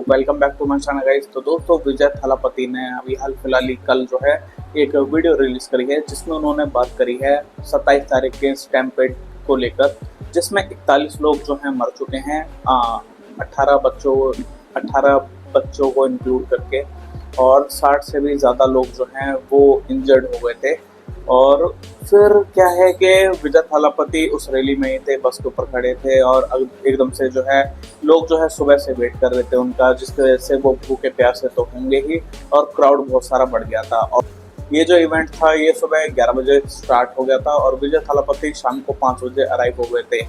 Welcome back to my channel guys. तो दोस्तों, विजय थालापति ने अभी हाल फिलहाल ही कल जो है एक वीडियो रिलीज करी है जिसमें उन्होंने बात करी है 27 तारीख के स्टैम्पेड को लेकर, जिसमें 41 लोग जो हैं मर चुके हैं, 18 बच्चों को इंक्लूड करके, और 60 से भी ज़्यादा लोग जो हैं वो इंजर्ड हो गए थे। और फिर क्या है कि विजय थालापति उस रैली में ही थे, बस के ऊपर खड़े थे, और एकदम से जो है लोग जो है सुबह से वेट कर रहे थे उनका, जिसकी वजह से वो भूखे प्यासे तो होंगे ही, और क्राउड बहुत सारा बढ़ गया था। और ये जो इवेंट था ये सुबह 11 बजे स्टार्ट हो गया था और विजय थालापति शाम को 5 बजे अराइव हो गए थे।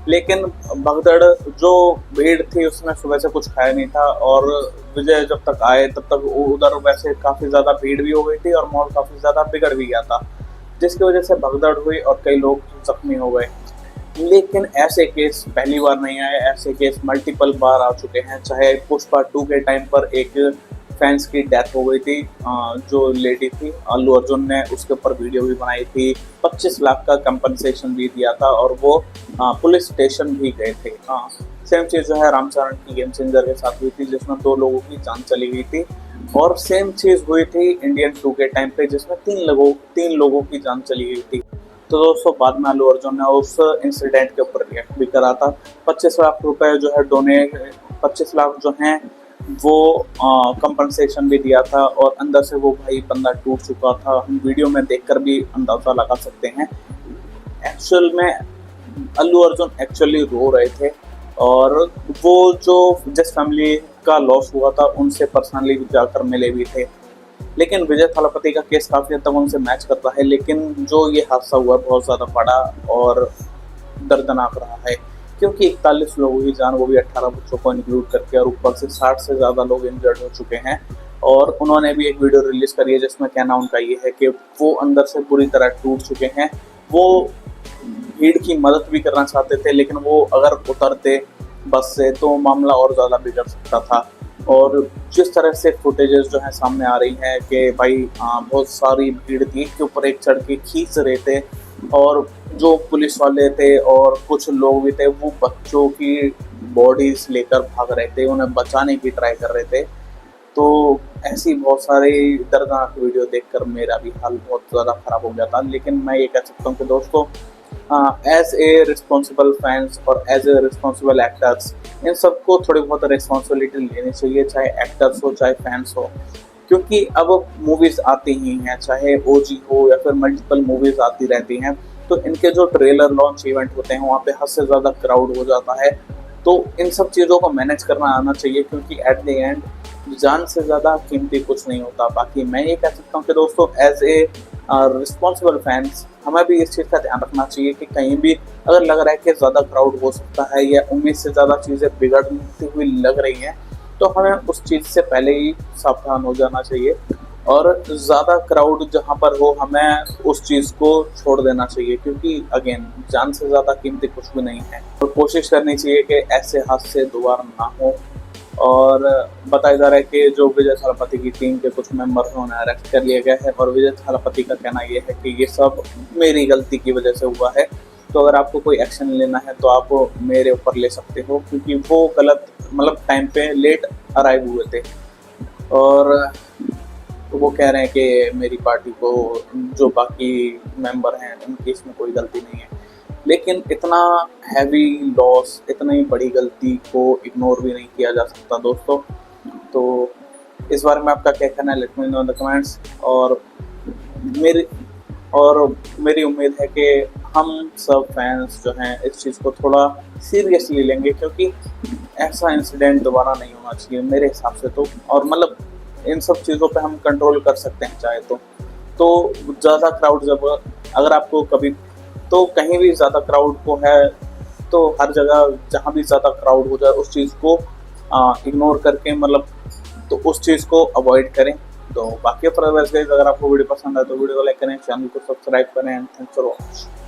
लेकिन भगदड़ जो भीड़ थी उसने सुबह से कुछ खाया नहीं था, और विजय जब तक आए तब तक उधर वैसे काफ़ी ज़्यादा भीड़ भी हो गई थी और माहौल काफ़ी ज़्यादा बिगड़ भी गया था, जिसकी वजह से भगदड़ हुई और कई लोग जख्मी हो गए। लेकिन ऐसे केस पहली बार नहीं आए, ऐसे केस मल्टीपल बार आ चुके हैं। चाहे पुष्पा 2 के टाइम पर एक फैंस की डेथ हो गई थी, जो लेडी थी, अल्लू अर्जुन ने उसके ऊपर वीडियो भी बनाई थी, 25 लाख का कंपनसेशन भी दिया था, और वो पुलिस स्टेशन भी गए थे। सेम चीज़ जो है रामचरण की गेम चेंजर के साथ हुई थी, जिसमें 2 लोगों की जान चली गई थी। और सेम चीज़ हुई थी इंडियन 2 के टाइम पे, जिसमें 3 लोगों की जान चली गई थी। तो दोस्तों, बाद में अल्लू अर्जुन ने उस इंसिडेंट के ऊपर रिएक्ट भी करा था। 25 लाख रुपए जो है 25 लाख जो हैं वो कंपनसेशन भी दिया था, और अंदर से वो भाई बंदा टूट चुका था। हम वीडियो में देखकर भी अंदाजा लगा सकते हैं। एक्चुअल में अल्लू अर्जुन एक्चुअली रो रहे थे, और वो जो जिस फैमिली का लॉस हुआ था उनसे पर्सनली जाकर मिले भी थे। लेकिन विजय थालापति का केस काफ़ी हद तक उनसे मैच करता है, लेकिन जो ये हादसा हुआ बहुत ज़्यादा बड़ा और दर्दनाक रहा है, क्योंकि 41 लोगों की जान, वो भी 18 बच्चों को इंक्लूड करके, और ऊपर से 60 से ज़्यादा लोग इंजर्ड हो चुके हैं। और उन्होंने भी एक वीडियो रिलीज करी है जिसमें कहना उनका ये है कि वो अंदर से बुरी तरह टूट चुके हैं। वो भीड़ की मदद भी करना चाहते थे, लेकिन वो अगर उतरते बस से तो मामला और ज़्यादा बिगड़ सकता था। और जिस तरह से फुटेजेस जो है सामने आ रही हैं कि भाई बहुत सारी भीड़ थी, एक के ऊपर एक चढ़ के खींच रहे थे, और जो पुलिस वाले थे और कुछ लोग भी थे वो बच्चों की बॉडीज लेकर भाग रहे थे, उन्हें बचाने की ट्राई कर रहे थे। तो ऐसी बहुत सारी दर्दनाक वीडियो देखकर मेरा भी हाल बहुत ज़्यादा ख़राब हो गया था। लेकिन मैं ये कह सकता हूँ कि दोस्तों, एज ए रिस्पॉन्सिबल फैंस और एज ए रिस्पॉन्सिबल एक्टर्स, इन सबको थोड़ी बहुत रिस्पॉन्सिबिलिटी लेनी चाहिए, चाहे एक्टर्स हो चाहे फैंस हो। क्योंकि अब मूवीज़ आती ही हैं, चाहे ओजी हो या फिर मल्टीपल मूवीज़ आती रहती हैं, तो इनके जो ट्रेलर लॉन्च इवेंट होते हैं वहाँ पे हद से ज़्यादा क्राउड हो जाता है। तो इन सब चीज़ों को मैनेज करना आना चाहिए, क्योंकि एट द एंड जान से ज़्यादा कीमती कुछ नहीं होता। बाकी मैं ये कह सकता हूँ कि दोस्तों, एज ए रिस्पॉन्सिबल फैंस हमें भी इस चीज़ का ध्यान रखना चाहिए कि कहीं भी अगर लग रहा है कि ज़्यादा क्राउड हो सकता है या उम्मीद से ज़्यादा चीज़ें बिगड़ती हुई लग रही हैं, तो हमें उस चीज़ से पहले ही सावधान हो जाना चाहिए। और ज़्यादा क्राउड जहाँ पर हो हमें उस चीज़ को छोड़ देना चाहिए, क्योंकि अगेन जान से ज़्यादा कीमती कुछ भी नहीं है। और कोशिश करनी चाहिए कि ऐसे हादसे दोबारा ना हो। और बताया जा रहा है कि जो विजय थालापति की टीम के कुछ मेंबर हैं उन्हें अरेस्ट कर लिया गया है, और विजय थालापति का कहना यह है कि ये सब मेरी गलती की वजह से हुआ है। तो अगर आपको कोई एक्शन लेना है तो आप मेरे ऊपर ले सकते हो, क्योंकि वो गलत टाइम पे लेट अराइव हुए थे। और तो वो कह रहे हैं कि मेरी पार्टी को जो बाकी मेंबर हैं उनकी इसमें कोई गलती नहीं है। लेकिन इतना हैवी लॉस, इतनी बड़ी गलती को इग्नोर भी नहीं किया जा सकता दोस्तों। तो इस बारे में आपका क्या कहना है, let me know in the comments. और मेरी उम्मीद है कि हम सब फैंस जो हैं इस चीज़ को थोड़ा सीरियसली लेंगे, क्योंकि ऐसा इंसिडेंट दोबारा नहीं होना चाहिए मेरे हिसाब से। तो और इन सब चीज़ों पे हम कंट्रोल कर सकते हैं चाहे तो ज़्यादा क्राउड जब अगर आपको कभी तो कहीं भी ज़्यादा क्राउड को है तो हर जगह जहाँ भी ज़्यादा क्राउड हो जाए उस चीज़ को इग्नोर करके तो उस चीज़ को अवॉइड करें। तो बाकी अगर आपको वीडियो पसंद आए तो वीडियो को लाइक करें, चैनल को सब्सक्राइब करें। Thanks for watching.